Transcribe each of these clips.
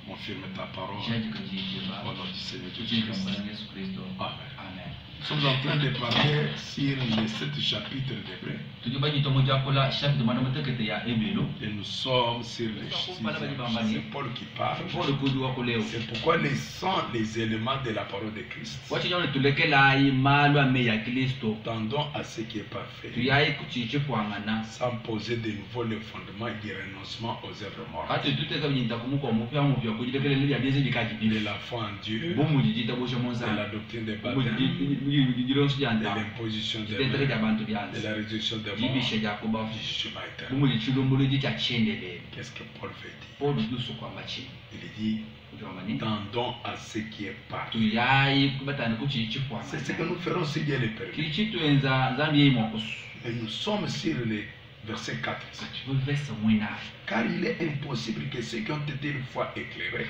Confirme ta parole au nom du Seigneur Jésus-Christ. Amen. Nous sommes en train de parler sur les 7 chapitres d'Hébreux. Et nous sommes sur les 6. C'est Paul qui parle. C'est pourquoi les éléments de la parole de Christ. Tendons à ce qui est parfait. Sans poser de nouveau le fondement du renoncement aux œuvres morales. De la foi en Dieu. De la doctrine des baptêmes. De l'imposition des mains, de la résurrection des morts, du jugement éternel. Qu'est-ce que Paul veut dire? Il dit, tendons à ce qui est parfait. C'est ce que nous ferons si Dieu le permet. Et nous sommes sur le verset 4. Car il est impossible que ceux qui ont été une fois éclairés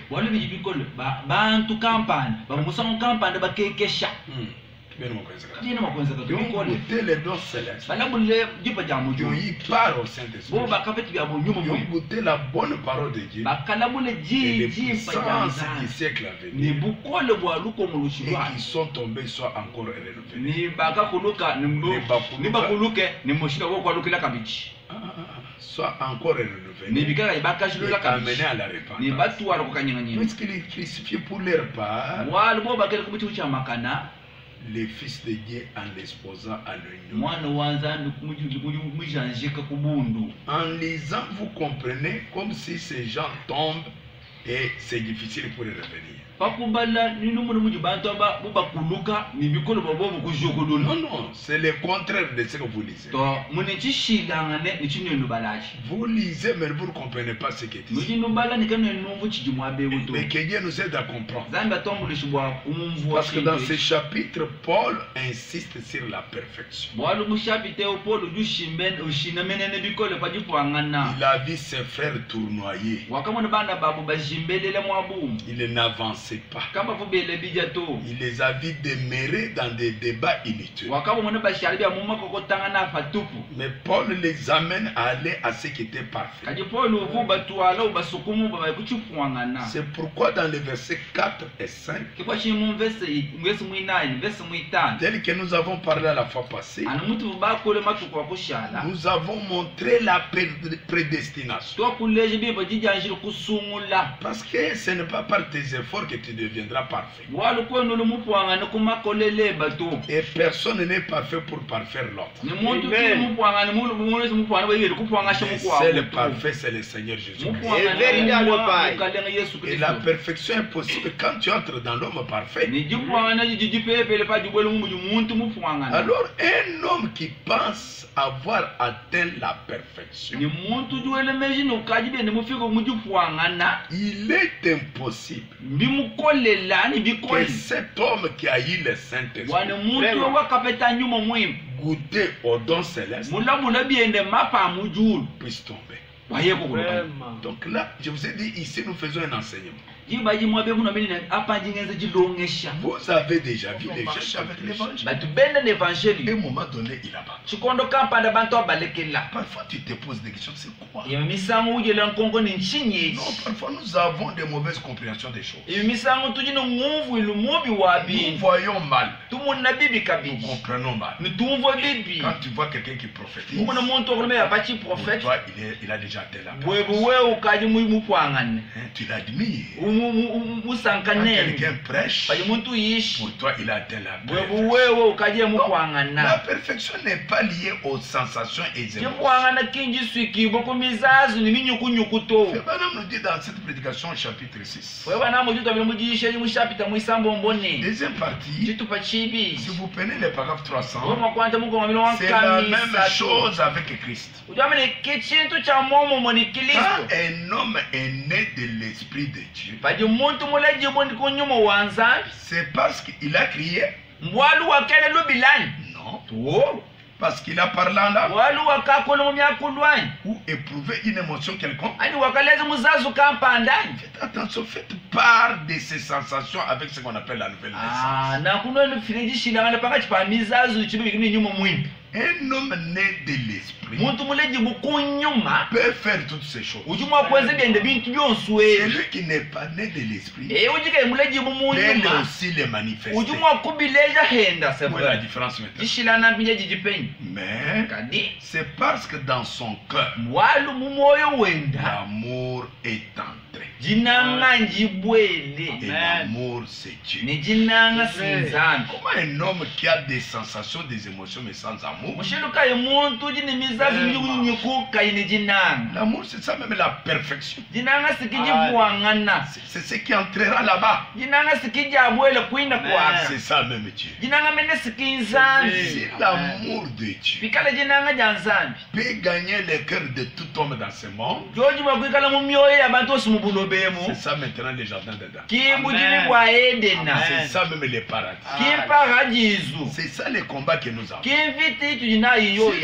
goûter les dons célestes, qui ont eu part au Saint-Esprit, qui ont goûté la bonne parole de Dieu et les puissances du siècle à venir, et qui sont tombés soit encore renouvelés. Soit encore renouvelés et amenés à la repentance. Puisqu'il est crucifié pour leur part, le Fils de Dieu en l'exposant à l'oignon. En lisant, vous comprenez comme si ces gens tombent et c'est difficile pour les revenir. Non, non, c'est le contraire de ce que vous lisez. Vous lisez, mais vous ne comprenez pas ce qui est ici. Mais que Dieu nous aide à comprendre. Parce que dans ce chapitre, Paul insiste sur la perfection. Il a vu ses frères tournoyer. Il n'avançait pas. Il les a vus demeurer dans des débats inutiles. Mais Paul les amène à aller à ce qui était parfait. C'est pourquoi dans les versets 4 et 5, tel que nous avons parlé à la fois passée, nous avons montré la prédestination. Parce que ce n'est pas par tes efforts que tu deviendras parfait. Et personne n'est parfait pour parfaire l'autre. C'est le parfait, c'est le Seigneur Jésus. Et la perfection est possible quand tu entres dans l'homme parfait. Alors un homme qui pense avoir atteint la perfection, il est impossible que cet homme qui a eu le Saint-Esprit goûter au don céleste puisse tomber. Donc là, je vous ai dit, ici nous faisons un enseignement. Vous avez déjà vu les gens avec l'évangile. À un moment donné, il abandonne. Parfois tu te poses des questions, c'est quoi? Non, parfois nous avons des mauvaises compréhensions des choses. Nous voyons mal. Nous comprenons mal. Quand tu vois quelqu'un qui prophétise, toi, il a déjà atteint la perfection. Tu l'admires. Quand quelqu'un prêche, pour toi il a atteint la perfection. La perfection n'est pas liée aux sensations et aux émotions. Frère nous dit dans cette prédication chapitre 6, deuxième partie, si vous prenez le paragraphe 300, c'est la même chose avec Christ. Quand un homme est né de l'Esprit de Dieu, c'est parce qu'il a crié? Non. Parce qu'il a parlé en langue ou éprouvé une émotion quelconque. Faites attention, faites part de ces sensations avec ce qu'on appelle la nouvelle naissance. Un homme né de l'esprit peut faire toutes ces choses. Celui qui n'est pas né de l'esprit peut aussi les manifester. Où est la différence maintenant? Mais c'est parce que dans son cœur, l'amour est entré. Et l'amour c'est Dieu. Comment un homme qui a des sensations, des émotions mais sans amour? L'amour c'est ça même la perfection. C'est ce qui entrera là-bas. C'est ça même Dieu. Si l'amour de Dieu peut gagner le cœur de tout homme dans ce monde, c'est ça maintenant les jardins d'Éden. C'est ça même les paradis. C'est ça les combats que nous avons. Si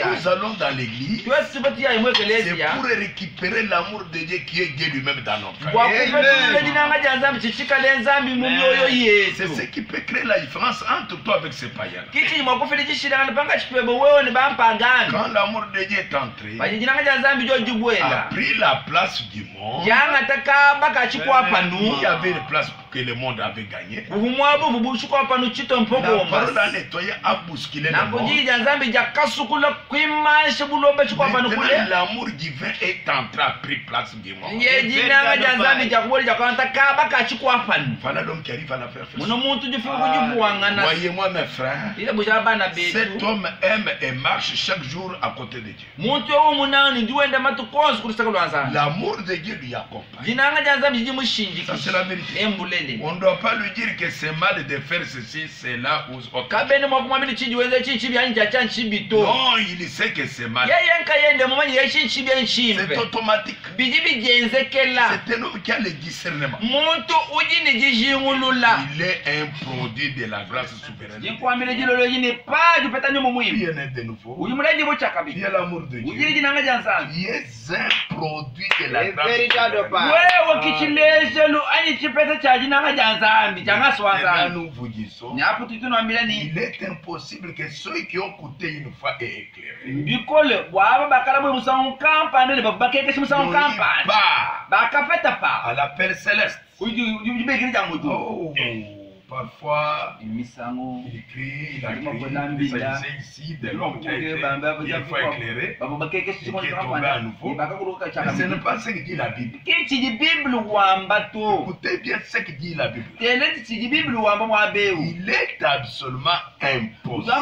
nous allons dans l'église, c'est pour récupérer l'amour de Dieu qui est Dieu lui-même dans nos cœurs. C'est ce qui peut créer la différence entre toi avec ces païens. Quand l'amour de Dieu est entré, a pris la place du monde, il y avait une place que le monde avait gagnée. La parole a nettoyé, a bousculé le monde. Maintenant, l'amour divin est entré, a pris place du monde. Voilà l'homme qui arrive à la perfection. Voyez-moi mes frères, cet homme aime et marche chaque jour à côté de Dieu. L'amour de Dieu lui accompagne. Ça c'est la vérité. On ne doit pas lui dire que c'est mal de faire ceci, c'est là où... Non, il sait que c'est mal. C'est automatique. C'est un homme qui a le discernement. Il est un produit de la grâce souveraine. Il est de nouveau. Il y a l'amour de Dieu. Il est un produit de la grâce souveraine. Nous vous disons, il est impossible que ceux qui ont coûté une fois aient éclairé. À l'appel céleste. Parfois, il crie, il a crié, il s'agissait ici de l'homme qui a été une fois éclairé et qui est tombé à nouveau. Mais ce n'est pas ce que dit la Bible. Écoutez bien ce que dit la Bible. Il est absolument impossible.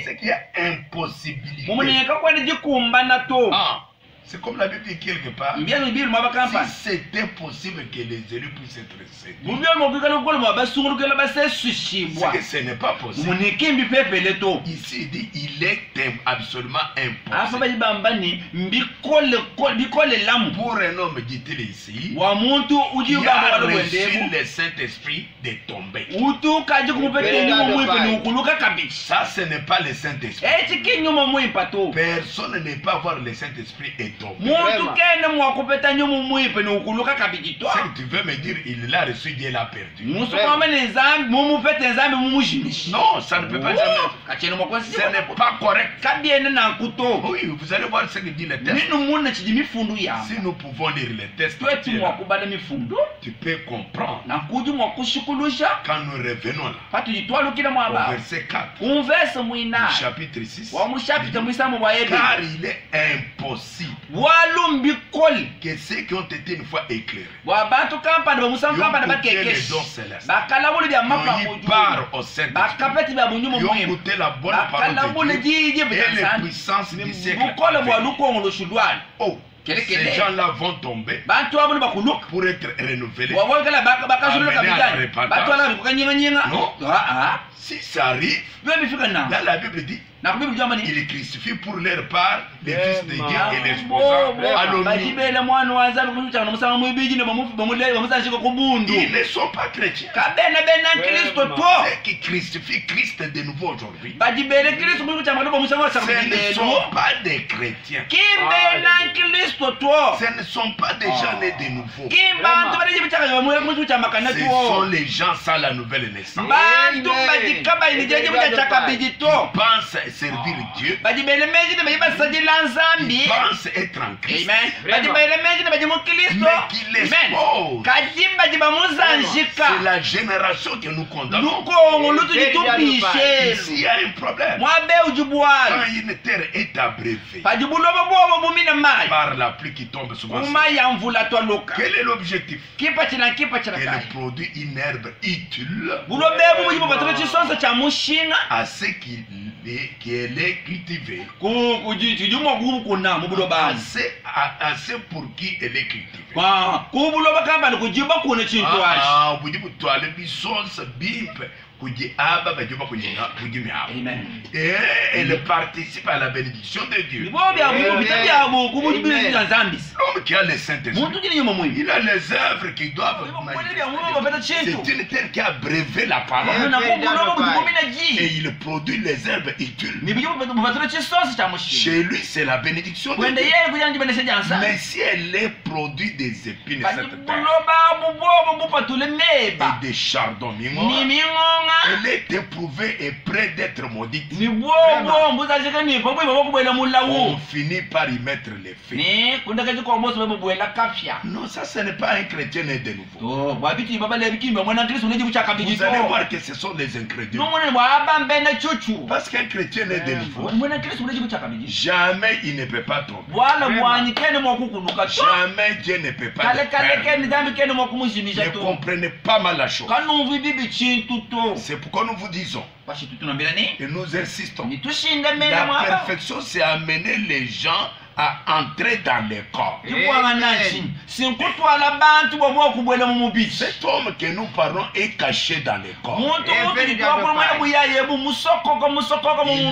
C'est qu'il y a impossibilité. C'est comme la Bible dit quelque part. Si c'était possible que les élus puissent être séduits, c'est que ce n'est pas possible. Ici il dit il est absolument impossible. Pour un homme, dit-il ici, qui a reçu le Saint-Esprit de tomber. Ça ce n'est pas le Saint-Esprit. Personne ne peut avoir le Saint-Esprit et tomber. Ce que tu veux me dire, il l'a reçu, Dieu l'a perdu. Non, ça ne peut pas jamais. Ce n'est pas correct. Oui, vous allez voir ce que dit le texte. Si nous pouvons lire le texte, tu peux comprendre. Quand nous revenons là, au verset 4, du chapitre 6, car il est impossible que ceux qui ont été une fois éclairés, qui ont goûté les dons célestes, qui ont eu part au Saint-Esprit, qui ont goûté la bonne parole de Dieu et les puissances du siècle. Oh, ces gens-là vont tomber pour être renouvelés, amenés à la repentance. Non, si ça arrive, là la Bible dit, il est crucifié pour leur part, les fils de Dieu et les espousants à l'ONU. Ils ne sont pas chrétiens. Ceux qui crucifient Christ de nouveau aujourd'hui, ce ne sont pas des chrétiens. Ce ne sont pas des gens nés de nouveau. Ce sont les gens sans la nouvelle naissance. pense servir Dieu. Il pense être en Christ. Mais qu'il expose. C'est la génération que nous condamnons. Ici, il y a un problème. Quand une terre est abreuvée par la pluie qui tombe souvent, quel est l'objectif? Elle produit une herbe utile à ce qu'elle est cultivée, assez pour qui elle est cultivée. Et elle participe à la bénédiction de Dieu. L'homme qui a le Saint-Esprit, il a les œuvres qui doivent manifester. C'est une terre qui a brevé la parole et il produit les herbes utiles. Chez lui, c'est la bénédiction de Dieu. Mais si elle est produit des épines, cette terre, et des chardons, elle est éprouvée et près d'être maudite. On finit par y mettre les feux. Non, ça ce n'est pas un chrétien né de nouveau. Vous allez voir que ce sont des incrédules. Parce qu'un chrétien né de nouveau, jamais il ne peut pas tromper. Jamais Dieu ne peut pas le faire. Ne comprenez pas mal la chose. C'est pourquoi nous vous disons et nous insistons. La perfection, c'est amener les gens à entrer dans le corps. Cet homme que nous parlons est caché dans le corps.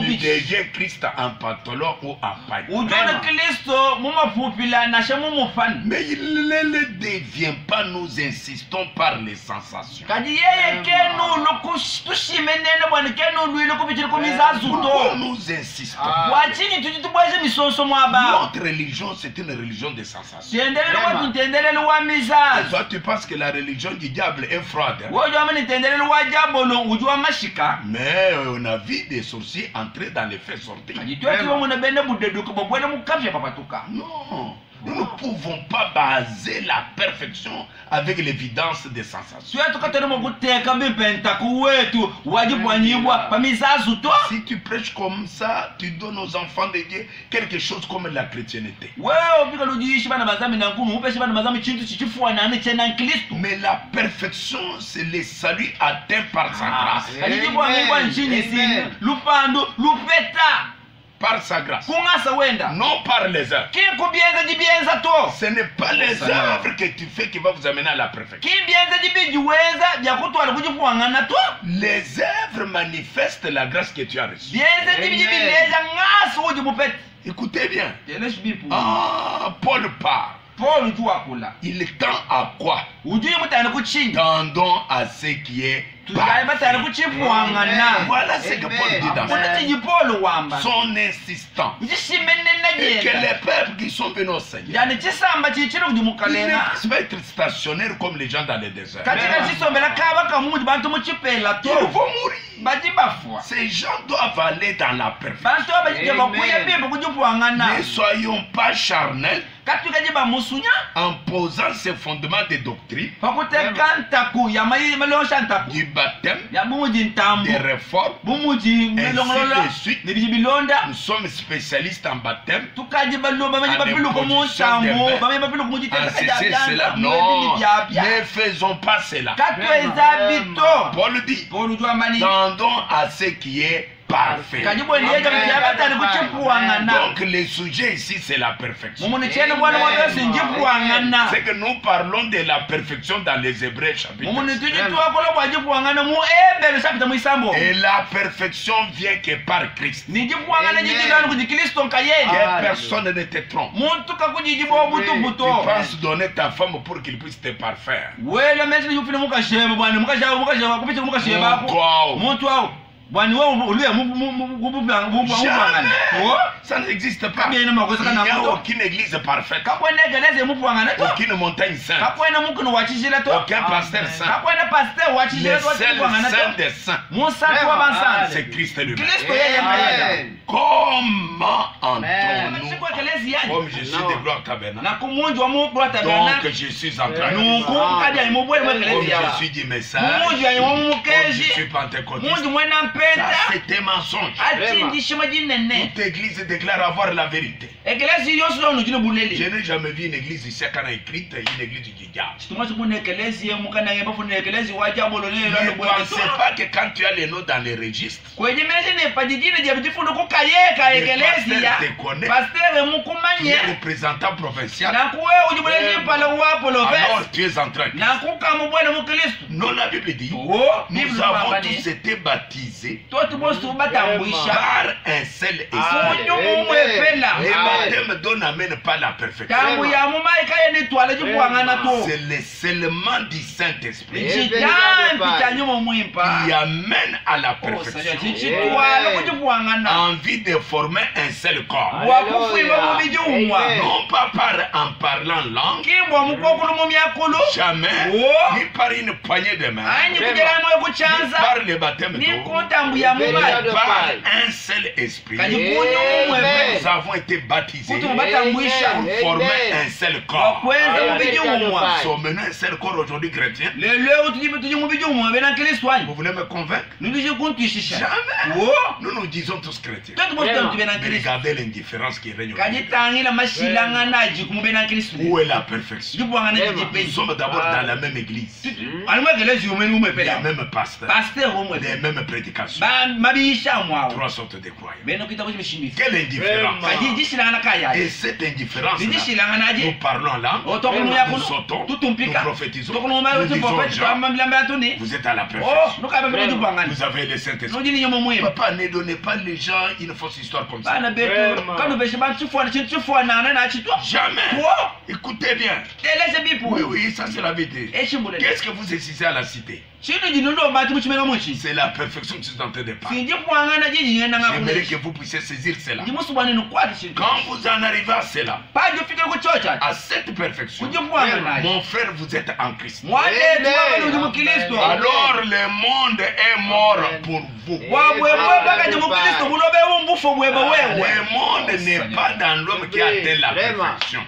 Il devient Christ en pantalon ou en paille. Mais il ne le devient pas, nous insistons par les sensations. Pourquoi nous insistons? Notre religion, c'est une religion de sensations. Toi, tu penses que la religion du diable est froide. Mais on a vu des sorciers entrer dans les faits sortir. Non. Nous ne pouvons pas baser la perfection avec l'évidence des sensations. Si tu prêches comme ça, tu donnes aux enfants de Dieu quelque chose comme la chrétienté. Mais la perfection, c'est le salut atteint par sa grâce. Par sa grâce. Non par les œuvres. Ce n'est pas les œuvres que tu fais qui vont vous amener à la perfection. Les œuvres manifestent la grâce que tu as reçue. Écoutez bien. Paul parle. Il tend à quoi? Tendons à ce qui est parfait. Voilà ce que Paul dit dans son insistant. Et que les peuples qui sont venus au Seigneur, ils ne peuvent pas être stationnaires comme les gens dans les déserts. Ils vont mourir. Ces gens doivent aller dans la perfection. Ne soyons pas charnels en posant ces fondements de doctrine, du baptême, des réformes, ainsi de suite. Nous sommes spécialistes en baptême, en imposition des mains, en ceci, cela. Non, ne faisons pas cela. Paul dit, tendons à ce qui est parfait. Donc le sujet ici, c'est la perfection. C'est que nous parlons de la perfection dans les Hébreux chapitre 6. Et la perfection vient que par Christ. Que personne ne te trompe. Tu penses donner ta femme pour qu'il puisse te parfaire. Ça n'existe pas. Il n'y a aucune église parfaite. Aucune montagne sainte. Aucun pasteur saint. Le seul saint des saints, c'est Christ lui-même. Comment entrons-nous comme je suis de gloire tabernacle? Donc je suis en train de comme je suis du message, comme je suis pentecôtiste. Ça c'était mensonge. Toute église déclare avoir la vérité. Je n'ai jamais vu une église ici quand on a écrite une église du diable. Ne pensez pas que quand tu as les noms dans les registres, tu es représentant provincial, alors tu es en train de... Non, la Bible dit, nous avons tous été baptisés par un seul esprit. Le baptême dont n'amène pas la perfection. C'est le scellement du Saint-Esprit qui amène à la perfection. Envie de former un seul corps. Non pas en parlant langue, jamais, ni par une poignée de main, ni par le baptême d'eau, par un seul esprit. Nous avons été baptisés pour former un seul corps. Nous sommes maintenant un seul corps aujourd'hui chrétien. Vous voulez me convaincre? Jamais. Nous nous disons tous chrétiens. Mais regardez l'indifférence qui règne au milieu. Où est la perfection? Nous sommes d'abord dans la même église. Les mêmes pasteurs. Les mêmes prédications. 3 sortes de croyants. Quelle indifférence! Et cette indifférence, nous parlons là, nous sautons, nous prophétisons, nous disons gens, vous êtes à la perfection. Vous avez le Saint-Esprit. Papa, ne donnez pas les gens une fausse histoire comme ça. Jamais. Écoutez bien. Oui, oui, ça c'est la vérité. Qu'est-ce que vous excisez à la cité? C'est la perfection que je suis en train de parler. J'aimerais que vous puissiez saisir cela. Quand vous en arrivez à cela, à cette perfection, mon frère, vous êtes en Christ. Alors le monde est mort pour vous. Le monde n'est pas dans l'homme qui atteint la perfection.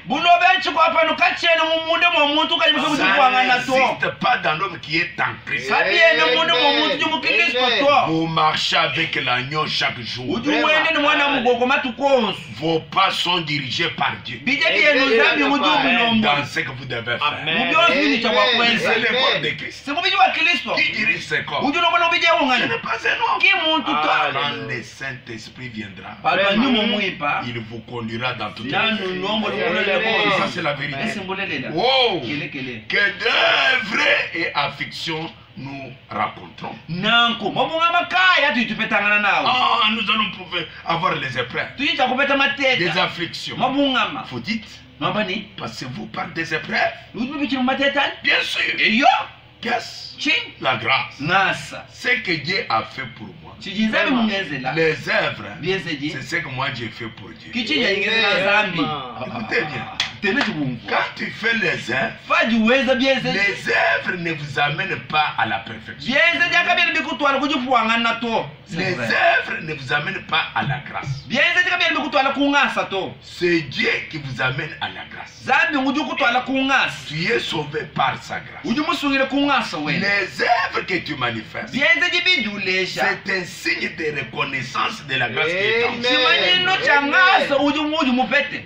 Ça n'existe pas dans l'homme qui est en Christ. Vous marchez avec l'agneau chaque jour. Vos pas sont dirigés par Dieu dans ce que vous devez faire. C'est le corps de Christ. Qui dirige ce corps? Ce n'est pas un homme. Quand le Saint-Esprit viendra, il vous conduira dans toute la vérité. Ça c'est la vérité. Oh, que d'œuvres et afflictions nous raconterons. Nous allons pouvoir avoir les épreuves, des afflictions. Vous dites, passez-vous par des épreuves? Bien sûr. Qu'est-ce? La grâce. Ce que Dieu a fait pour moi. Les œuvres, c'est ce que moi j'ai fait pour Dieu. Écoutez bien. Quand tu fais les œuvres ne vous amènent pas à la perfection. Les œuvres ne vous amènent pas à la grâce. C'est Dieu qui vous amène à la grâce. Tu es sauvé par sa grâce. Les œuvres que tu manifestes, c'est un signe de reconnaissance de la grâce qui est en toi.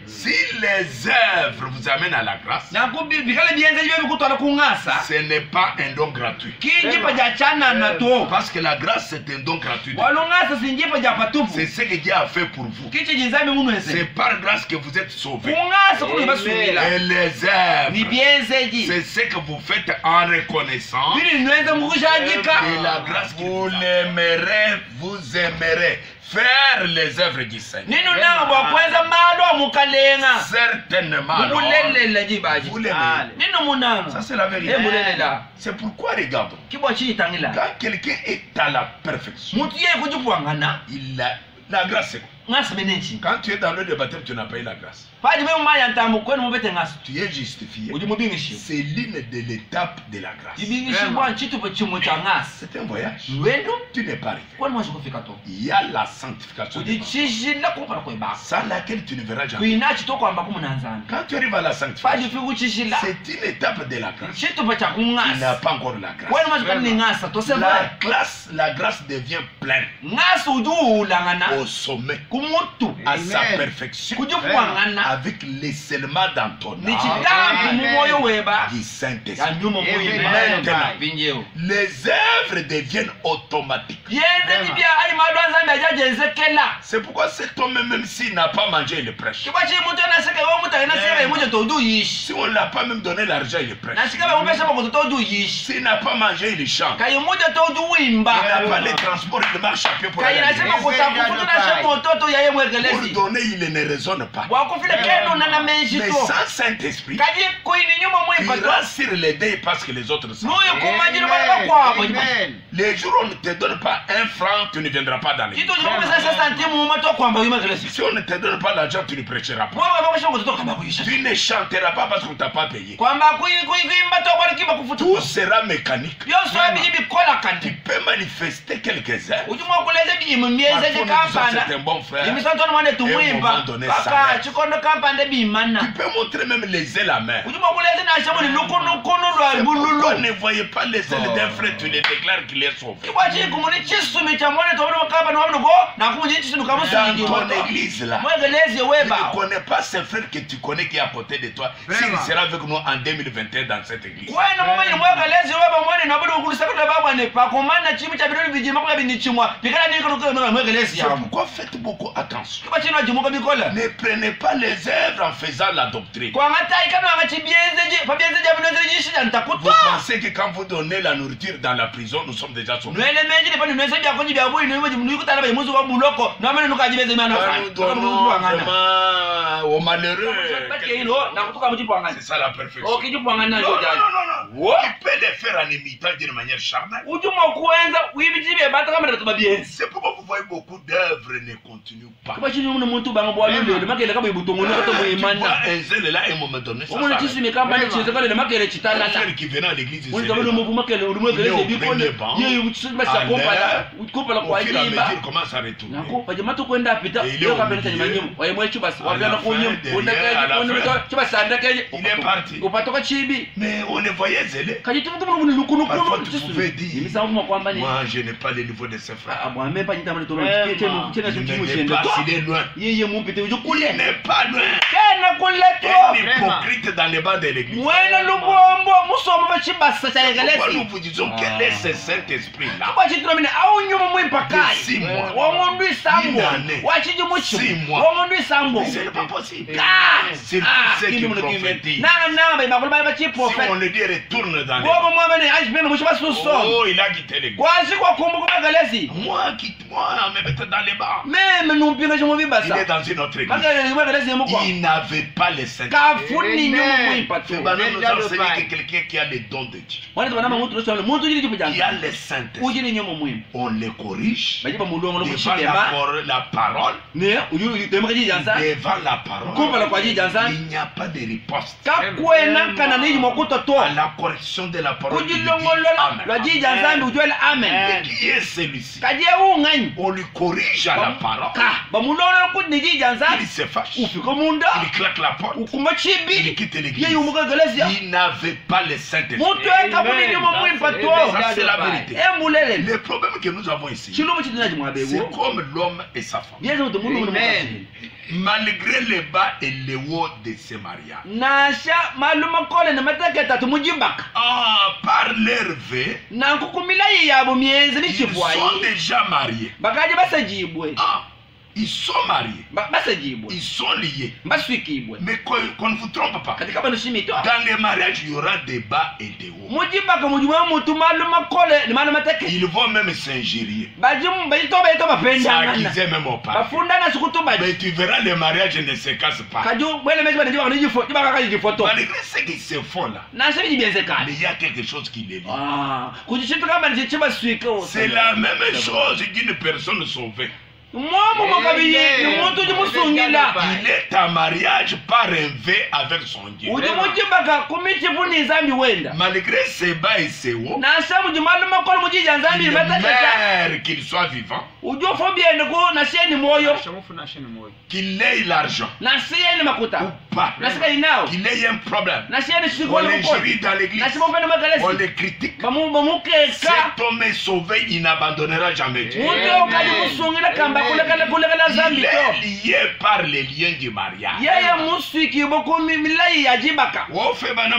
Si les œuvres vous amènent à la grâce, ce n'est pas un don gratuit. Parce que la grâce c'est un don gratuit. C'est ce que Dieu a fait pour vous. C'est par grâce que vous êtes sauvés. Et les œuvres, c'est ce que vous faites en reconnaissance de la grâce que vous aimerez, faire les œuvres du Seigneur. Certainement. Vous l'aimez. Ça c'est la vérité. C'est pourquoi regarde. Quand quelqu'un est à la perfection, il a la grâce. C'est quoi? Quand tu es dans le de baptême, tu n'as pas eu la grâce. Tu es justifié. C'est l'une de l'étape de la grâce. C'est un voyage. Tu n'es pas arrivé. Il y a la sanctification. Sans laquelle tu ne verras jamais. Quand tu arrives à la sanctification, c'est une étape de la grâce. Tu n'as pas encore la grâce. La grâce devient pleine. Au sommet. À sa perfection. Avec l'essellement dans ton âme du Saint-Esprit. Les œuvres deviennent automatiques. C'est pourquoi cet homme, même s'il n'a pas mangé, il prêche. Si on ne l'a pas même donné l'argent, il prêche. S'il n'a pas mangé, il chante. Il n'a pas les transports, il marche à pied pour aller. Pour donner, il ne raisonne pas. Mais sans Saint-Esprit, il ira sur les dés parce que les autres savent. Les jours où on ne te donne pas un franc, tu ne viendras pas dans l'église. Si on ne te donne pas l'argent, tu ne prêcheras pas. Tu ne chanteras pas parce qu'on ne t'a pas payé. Tout sera mécanique. Tu peux manifester quelques-uns. C'est un bon frère. Tu peux montrer même les ailes à main. Pourquoi ne voyez pas les ailes d'un frère, tu les déclares qu'il est sauvé. Dans ton église là, tu ne connais pas ce frère que tu connais qui est à côté de toi. S'il sera avec nous en 2021 dans cette église. C'est pourquoi faites beaucoup attention. Ne prenez pas les œuvres en faisant la doctrine. Vous pensez que quand vous donnez la nourriture dans la prison, nous sommes déjà sauvés. Nous donnons vraiment aux malheureux. C'est ça la perfection. Non. Il peut les faire en imitant d'une manière charnelle. C'est pourquoi vous voyez beaucoup d'œuvres ne continuent pas. Tu vois un zèle là, un moment donné, ça s'arrête. Un frère qui venait à l'église, il est au premier banc. Au fur et à mesure, il commence à retourner. Et il est au milieu. Il est parti. Mais on le voyait zélé. Parfois tu pouvais dire, moi je n'ai pas le niveau de ce frère. Il n'est pas s'il est loin. Il n'est pas loin. Un hypocrite dans les bancs de l'église. Pourquoi nous vous disons quel est ce Saint-Esprit là? 6 mois. Une année. 6 mois. Ce n'est pas possible. C'est tout ce qui prophétise. Si on le dit, retourne dans les bancs. Oh, il a quitté l'église. Moi, quitte-moi, me mettre dans les bancs. Il est dans une autre église. Il n'avait pas les Saint-Esprit. Nous enseignons que quelqu'un qui a les dons de Dieu, qui a les Saint-Esprit, on les corrige devant la parole. Devant la parole, il n'y a pas de riposte. À la correction de la parole, Amen. Qui est celui-ci? On lui corrige à la parole. Il se fâche. Il claque la porte. Il quitte l'église. Il n'avait pas le Saint-Esprit. Ça, c'est la vérité. Le problème que nous avons ici, c'est comme l'homme et sa femme. Malgré les bas et les hauts de ce mariage, par leur vœu, ils sont déjà mariés. Ils sont mariés. Ils sont liés. Mais qu'on ne vous trompe pas. Dans les mariages, il y aura des bas et des hauts. Ils vont même s'injurier. Ça qu'ils même au pas. Mais tu verras, les mariages ne se cassent pas. Malgré ce qu'ils se font là, mais il y a quelque chose qui les lie. C'est la même chose d'une personne sauvée. Il est en mariage par un V avec son Dieu. Malgré ses bas et ses hauts, il meurt qu'il soit vivant, qu'il ait l'argent ou pas, qu'il ait un problème, on l'injurie dans l'église, on le critique. Cet homme est sauvé, il n'abandonnera jamais Dieu. Il est lié par les liens du mariage.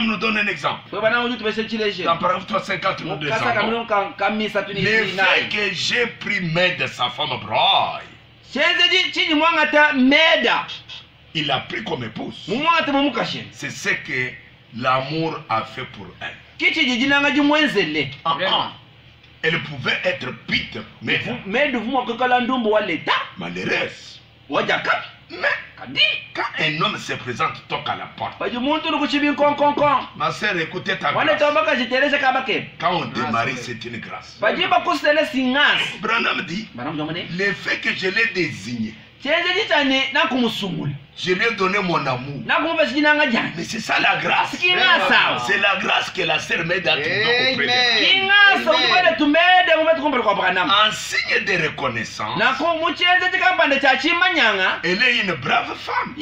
Nous donne un exemple. Dans Paragraphe 350, nous deux le fait que j'ai pris main de sa femme Broye, il l'a pris comme épouse. C'est ce que l'amour a fait pour elle. Elle pouvait être pite, mais malheureuse. Mais quand un homme se présente, toque à la porte. Ma soeur, écoutez ta grâce. Quand on démarre, c'est une grâce. Branham dit, le fait que je l'ai désigné, je lui ai donné mon amour. Mais c'est ça la grâce. C'est la grâce que la sœur m'aide à trouver auprès d'elle. En signe de reconnaissance, elle est une brave femme.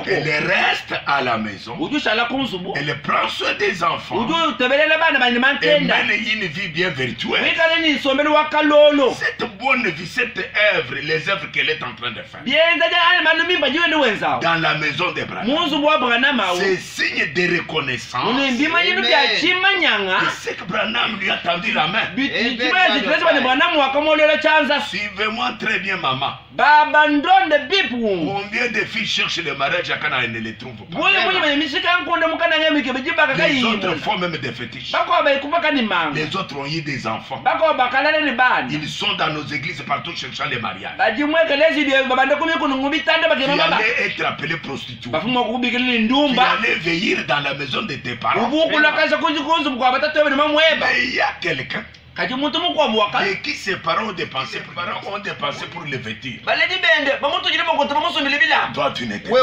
Elle reste à la maison. Elle prend soin des enfants. Elle mène une vie bien vertueuse. Cette bonne vie, cette œuvre, les œuvres qu'elle est en train de faire dans la maison d'Abraham, c'est signe de reconnaissance. C'est que Branham lui a tendu la main. Suivez-moi très bien, maman. Combien de filles cherchent le mariage à Cana et ne les trouvent pas? Les autres font même des fétiches. Les autres ont eu des enfants. Ils sont dans nos églises partout cherchant les mariages. Tu allais être appelé prostituée. Tu allais veiller dans la maison de tes parents. Mais il y a quelqu'un et qui ses parents ont dépensé pour les vêtir. Toi tu n'étais pas.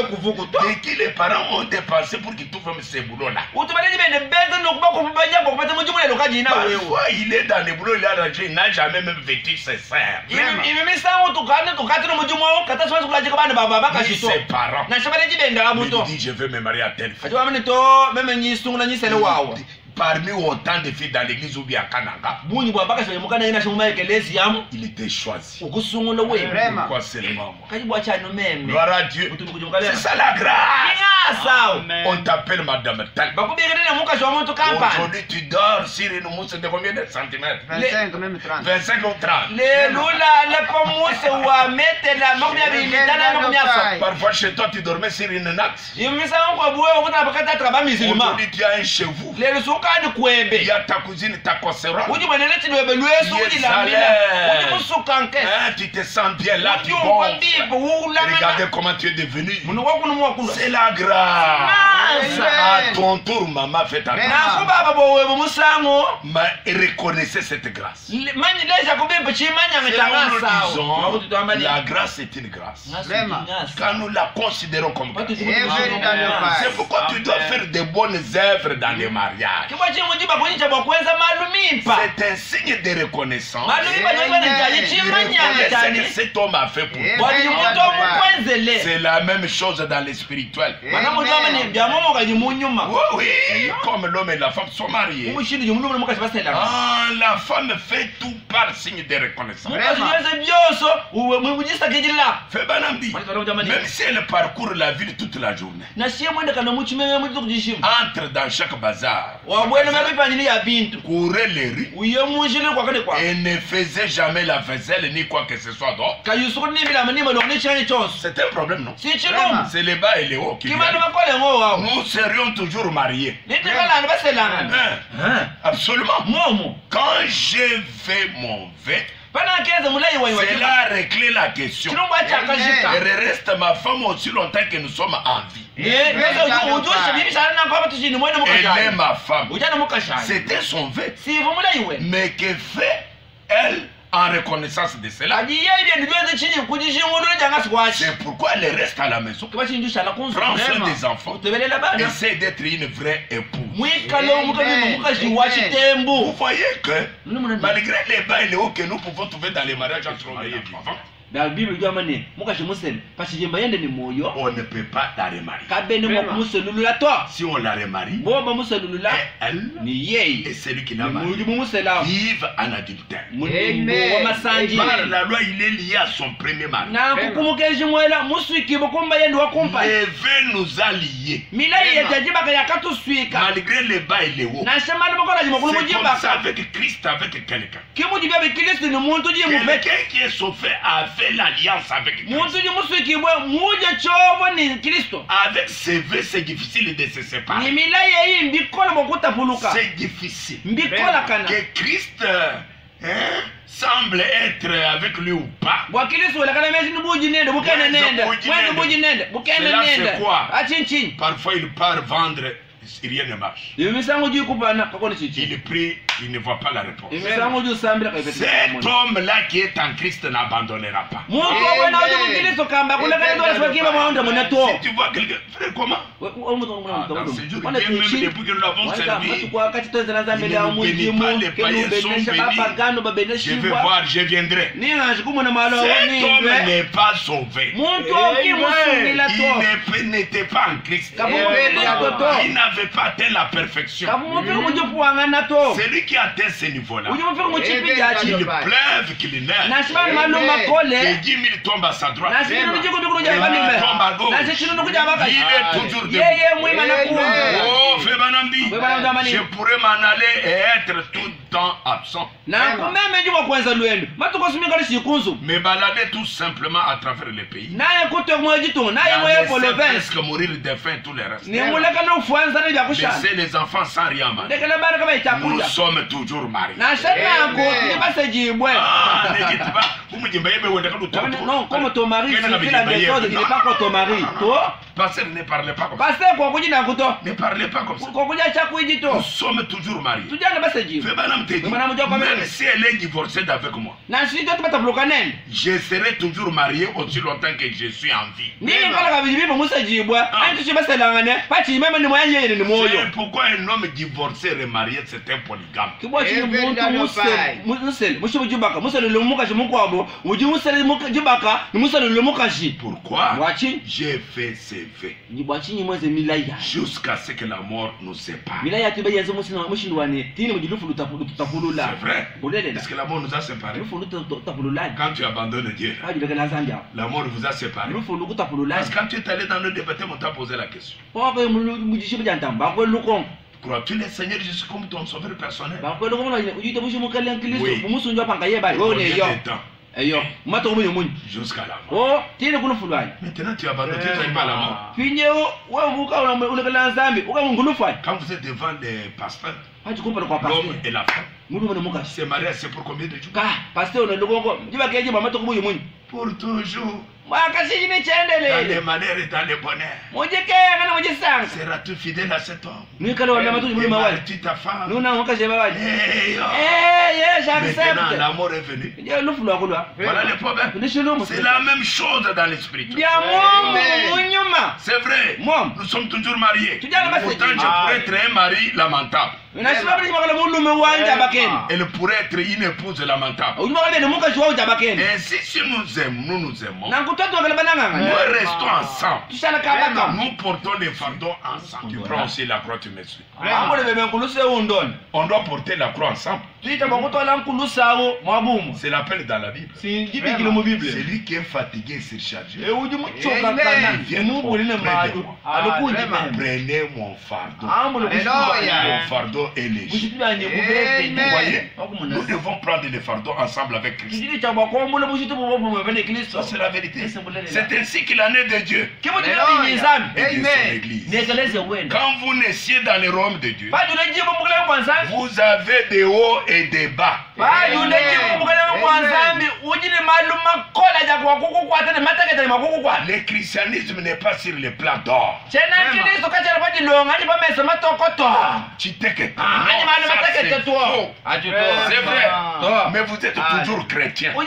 Et qui les parents ont dépensé pour qu'ils trouvent ces boulots-là. Parfois il est dans les boulots, il a rangé, il n'a jamais même vêtu ses sœurs. Ses parents. Il dit je veux me marier à telle fille. Parmi autant de filles dans l'église ou bien à Kananga, il était choisi. Pourquoi seulement moi? Gloire à Dieu. C'est ça la grâce. On t'appelle Madame Tal. Aujourd'hui tu dors sur une mousse de combien de centimètres? 25 même 30. 25 ou 30. Parfois chez toi tu dormais sur une natte. Aujourd'hui tu as un chez vous. Il y a ta cousine, ta consoeur. Tu te sens bien là, tu gonfles. Regardez comment tu es devenu. C'est la grâce. À ton tour, maman, fais ta grâce. Mais reconnaissez cette grâce. Nous disons, la grâce est une grâce. Quand nous la considérons comme grâce. C'est pourquoi tu dois faire de bonnes œuvres dans les mariages. C'est un signe de reconnaissance. C'est que cet homme a fait pour toi. C'est la même chose dans le spirituel. Oui, comme l'homme et la femme sont mariés. La femme fait tout par signe de reconnaissance. Même si elle parcourt la ville toute la journée, entre dans chaque bazar, courait les rues et ne faisait jamais la vaisselle ni quoi que ce soit d'autre, c'est un problème, non? C'est les bas et les hauts qui viennent. Nous serions toujours mariés. Absolument. Quand j'ai fait mon vœu, cela a réglé la question. Elle reste ma femme aussi longtemps que nous sommes en vie. Elle est ma femme. C'était son vœu. Mais que fait elle en reconnaissance de cela? C'est pourquoi elle reste à la maison. Prends soin des enfants. Essaie d'être une vraie épouse. Vous voyez que malgré les bas et les hauts que nous pouvons trouver dans les mariages entre hommes et vivants, on ne peut pas la remarier. Si on la remarie, elle et celui qui l'a marié vivent en adultère. Par la loi, il est lié à son premier mari. Les vœux nous a liés. Malgré les bas et les hauts. C'est comme ça avec Christ, avec quelqu'un. Quelqu'un qui est sauvé avec l'alliance avec Christ. Avec ses vœux, c'est difficile de se séparer. C'est difficile. Que Christ semble être avec lui ou pas. Cela c'est quoi? Parfois il part vendre, rien ne marche. Il prie, il ne voit pas la réponse. Cet homme-là qui est en Christ n'abandonnera pas. Si tu vois quelqu'un, frère, comment? Dans ce jour, même depuis que nous l'avons servi, il ne nous bénit pas, les païens sont bénis. Je vais voir, je viendrai. Cet homme n'est pas sauvé. Il n'était pas en Christ. Il n'avait pas atteint la perfection. C'est lui qui atteint ce niveau-là. Qu'il pleuve, qu'il neige, que 10 000 tombent à sa droite, et 1000 tombent à gauche, il est toujours debout. Oh, Fébanambi, je pourrais m'en aller et être tout le temps absent. Mais balader tout simplement à travers le pays. Presque mourir de faim tout le reste. Laisser les enfants sans rien manger. Nous sommes toujours mariés. Ne dites pas, non, comme ton mari fait la méthode, il n'est pas comme ton mari. Pasteur, ne parlez pas comme ça. Ne parlez pas comme ça. Nous sommes toujours mariés. Même si elle est divorcée d'avec moi, je serai toujours marié aussi longtemps que je suis en vie. C'est pourquoi un homme divorcé remarié, c'est un polygame. Pourquoi j'ai fait ces vœux jusqu'à ce que la mort nous sépare. C'est vrai. Est-ce que la mort nous a séparés? Quand tu abandonnes Dieu, la mort vous a séparés. Parce que quand tu es allé dans le débat, on t'a posé la question. Crois-tu le Seigneur Jésus comme ton sauveur personnel? Oui. Jusqu'à la mort. Maintenant tu abandonnes, tu n'arrives pas à la mort. Quand vous êtes devant les pasteurs, l'homme et la femme, c'est marié, c'est pour combien de jours? Pour toujours. Dans les malheurs et dans les bonheurs. Seras-tu fidèle à cet homme? Aimeras-tu ta femme? Maintenant la mort est venue. Voilà le problème. C'est la même chose dans l'esprit. C'est vrai. Nous sommes toujours mariés. Pourtant je pourrais être un mari lamentable. Elle pourrait être une épouse lamentable. Et si nous aimons, nous nous aimons, nous restons ensemble. Nous portons les fardeaux ensemble. Tu prends aussi la croix, tu me suis. On doit porter la croix ensemble. C'est l'appel dans la Bible. C'est lui qui est fatigué et surchargé. Il vient auprès de moi. Prenez mon fardeau. Mon fardeau est léger. Vous voyez, nous devons prendre le fardeau ensemble avec Christ. Ça, c'est la vérité. C'est ainsi qu'il en est de Dieu. Et de son Église. Quand vous naissiez dans le royaume de Dieu, vous avez des hauts et des bas. Le christianisme n'est pas sur le plan d'or. C'est vrai. Mais vous êtes toujours chrétien. Vous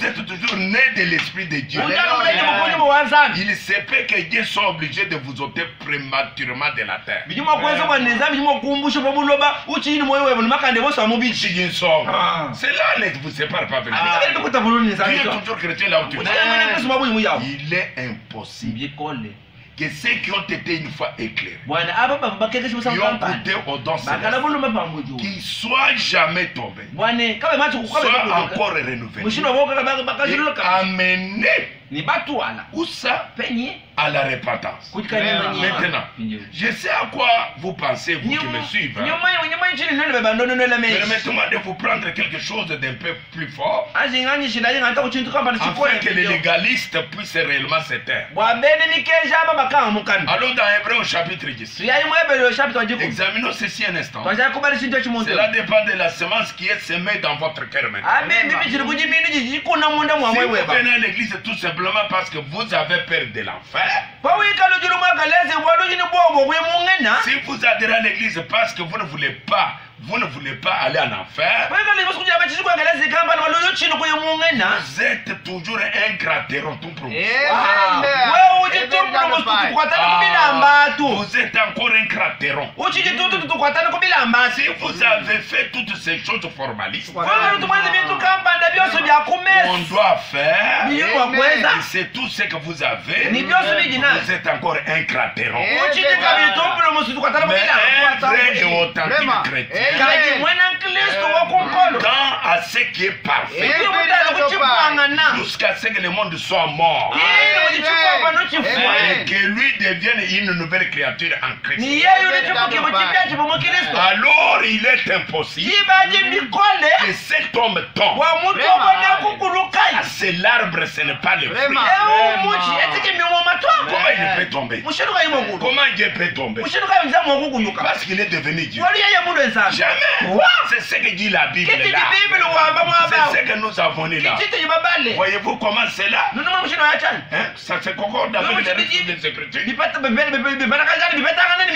êtes toujours né de l'Esprit de Dieu. Il se peut que Dieu soit obligé de vous ôter prématurément de la terre. Cela ne vous sépare pas vraiment. Dieu est toujours chrétien là où tu es. Il est impossible que ceux qui ont été une fois éclairés, qui ont goûté au don céleste, qui soient jamais tombés, soient encore renouvelés et amenés où ça à la repentance. Maintenant, je sais à quoi vous pensez, vous qui me suivez. Permettez-moi de vous prendre quelque chose d'un peu plus fort, afin que les légalistes puissent réellement se taire. Allons dans Hébreux au chapitre 10. Examinons ceci un instant. Cela dépend de la semence qui est semée dans votre cœur maintenant. Si vous venez à l'église tout simplement parce que vous avez peur de l'enfer, si vous adhérez à l'église parce que vous ne voulez pas aller en enfer, vous êtes toujours un gratteron tout pour vous. Vous êtes encore un gratteron. Si vous avez fait toutes ces choses formalistes, on doit faire, c'est tout ce que vous avez. Vous êtes encore un gratteron. Mais un vrai et authentique chrétien, quand à ce qui est parfait, jusqu'à ce que le monde soit mort, et que lui devienne une nouvelle créature en Christ, alors il est impossible que cet homme tombe. C'est l'arbre, ce n'est pas le fruit. Comment il peut tomber? Comment Dieu peut tomber? Parce qu'il est devenu Dieu. Jamais. C'est ce que dit la Bible là. C'est ce que nous avons dit là. Voyez-vous comment c'est là? Ça se concorde avec les restes des Écritures.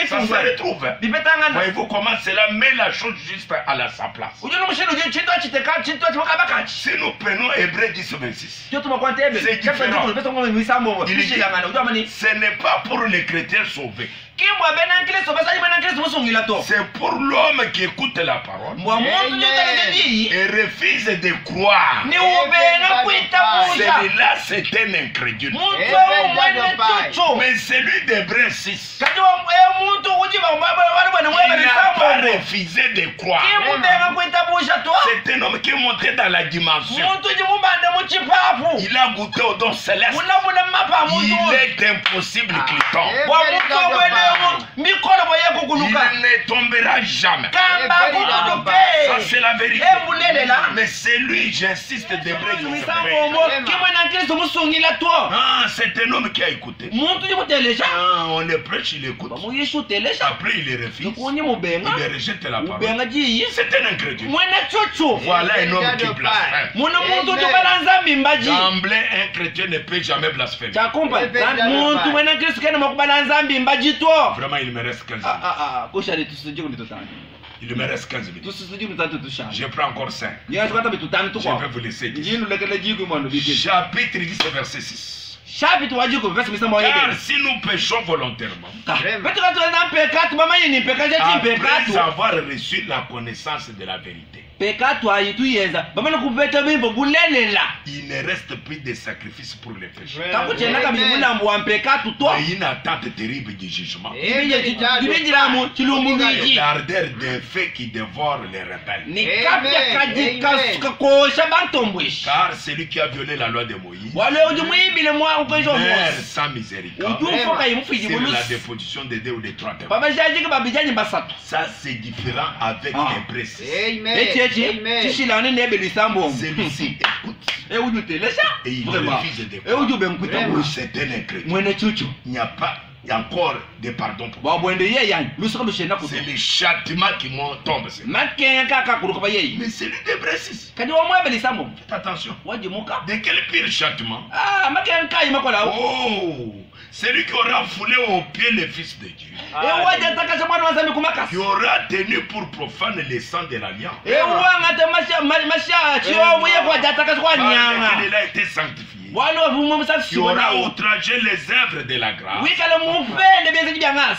Ça se retrouve. Voyez-vous comment c'est là? Met la chose juste à sa place. Si nous prenons Hébreux 10, 26, c'est différent. Il dit, ce n'est pas pour les chrétiens sauvés. C'est pour l'homme qui écoute la parole et refuse de croire. Celui-là, c'est un incrédule. Mais celui d'Hébreux 6, il n'a pas refusé de croire. C'est un homme qui est monté dans la dimension. Il a goûté au don céleste. Il est impossible qu'il tombe. Il ne tombera jamais. Ça c'est la vérité. Mais c'est lui, j'insiste, d'Hébreux. C'est un homme qui a écouté. On le prêche, il écoute. Après il le refuse. Il rejette la parole. C'est un incrédule. Voilà un homme qui blasphème. D'emblée, un chrétien ne peut jamais blasphémer. Vraiment, il me reste 15 minutes. Il me reste 15 minutes. Je prends encore 5. Je vais vous laisser 10. Chapitre 10, verset 6. Car si nous péchons volontairement, après avoir reçu la connaissance de la vérité, Il ne reste plus de sacrifices pour les péchés. Mais une attente terrible du jugement. L'ardeur d'un feu qui dévore les rebelles. Car celui qui a violé la loi de Moïse meurt sans miséricorde sur la déposition de 2 ou de 3 témoins. Ça c'est différent avec l'imprécis. Celui-ci écoute et il refuse d'écouter. C'est un incrédule. Il n'y a pas encore de pardon pour moi. C'est le châtiment qui tombe. Mais c'est lui de Bressis. Faites attention. De quel pire châtiment? Oh, c'est lui qui aura foulé au pied le Fils de Dieu. Qui aura tenu pour profane le sang de l'alliance. Il a été sanctifié. Qui aura outragé les œuvres de la grâce.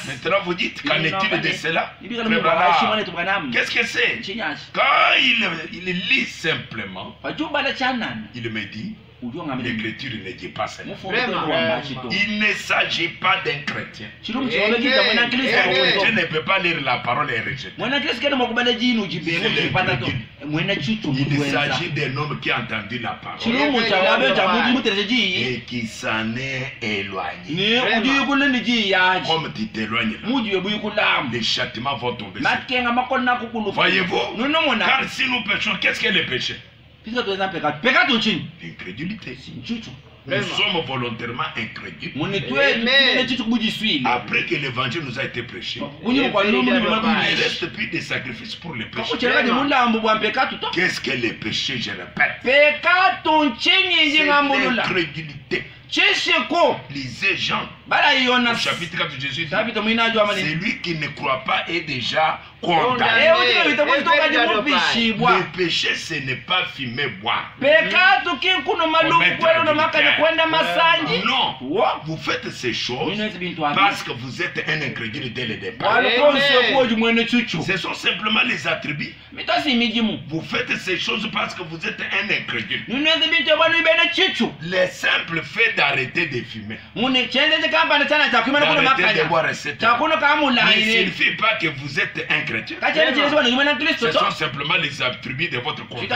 Maintenant vous dites, qu'en est-il de cela? Qu'est-ce que c'est? Quand il lit simplement, il me dit, l'écriture ne dit pas cela. Il ne s'agit pas d'un chrétien. Un chrétien ne peut pas lire la parole et rejeter. Il s'agit d'un homme qui a entendu la parole et qui s'en est éloigné. Comme tu t'éloignes là, les châtiments vont tomber. Voyez-vous? Car si nous péchons, qu'est-ce qu'est le péché? L'incrédulité. Nous sommes volontairement incrédules. Après que l'évangile nous a été prêché, il ne reste plus de sacrifices pour les péchés. Qu'est-ce que le péché? Je répète, c'est l'incrédulité. Lisez Jean au chapitre 4 de Jésus dit, celui qui ne croit pas est déjà condamné. Le péché, ce n'est pas fumer, boire. Non, vous faites ces choses parce que vous êtes un incrédule dès le départ. Ce sont simplement les attributs. Vous faites ces choses parce que vous êtes un incrédule. Les simples faits d'arrêter de fumer, d'arrêter de boire, etc. Ne signifie pas que vous êtes un chrétien. Ce sont simplement les attributs de votre conduite.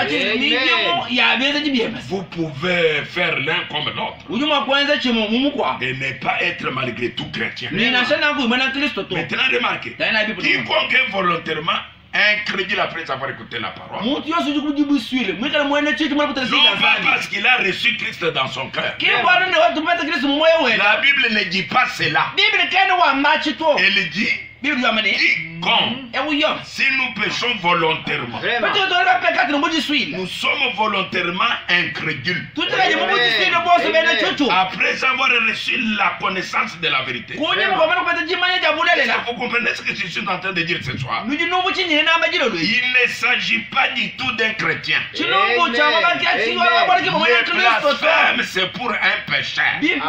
Vous pouvez faire l'un comme l'autre et ne pas être malgré tout chrétien. Maintenant remarquez, quiconque est volontairement incrédule après avoir écouté la parole, non pas parce qu'il a reçu Christ dans son cœur. La Bible ne dit pas cela. Elle dit, si nous péchons volontairement, nous sommes volontairement incrédules. Après avoir reçu la connaissance de la vérité. Vous comprenez ce que je suis en train de dire ce soir? Il ne s'agit pas du tout d'un chrétien. Le blasphème, c'est pour un pécheur. Ne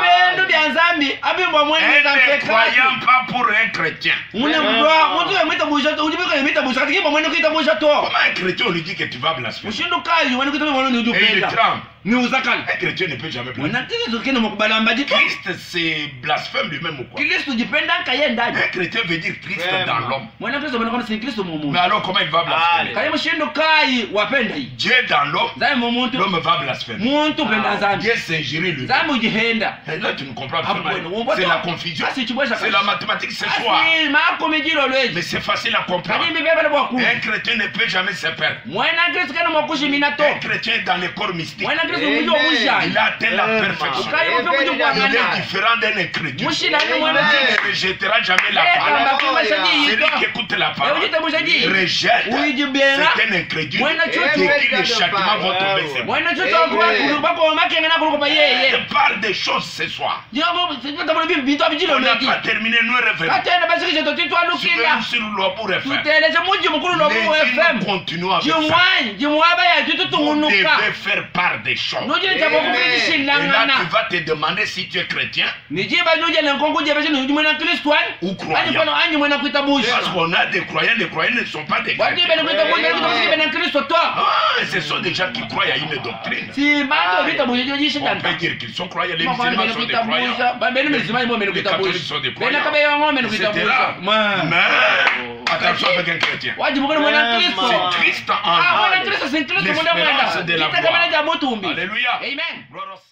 croyant pas pour un chrétien. Comment un chrétien lui dit que tu vas blasphémer? Et il tremble. Un chrétien ne peut jamais blasphémer. Christ c'est blasphème lui-même ou quoi? Un chrétien veut dire Christ dans l'homme. Mais alors comment il va blasphémer? Dieu dans l'homme, l'homme va blasphémer. Dieu s'injurie lui-même. Et là tu ne comprends pas. C'est la confusion. C'est la mathématique ce soir. Mais c'est facile à comprendre. Un chrétien ne peut jamais se perdre. Un chrétien dans le corps mystique, il a atteint la perfection. Il est différent d'un incrédule. Il ne rejettera jamais la parole. Celui qui écoute la parole rejette, c'est un incrédule et qui les châtiments vont tomber sur lui. Je parle des choses ce soir. On n'a pas terminé, nous revenons. sur l'Obour FM. Continuons avec ça. Vous devez faire part des choses. Et là, tu vas te demander si tu es chrétien ou croyant. Parce qu'on a des croyants ne sont pas des chrétiens. Ce sont des gens qui croient à une doctrine. On peut dire qu'ils sont croyants, les musulmans sont des croyants, les catholiques sont des croyants, etc. Mais attention avec un chrétien. C'est Christ en nous, l'espérance de la gloire. Alléluia. Amen.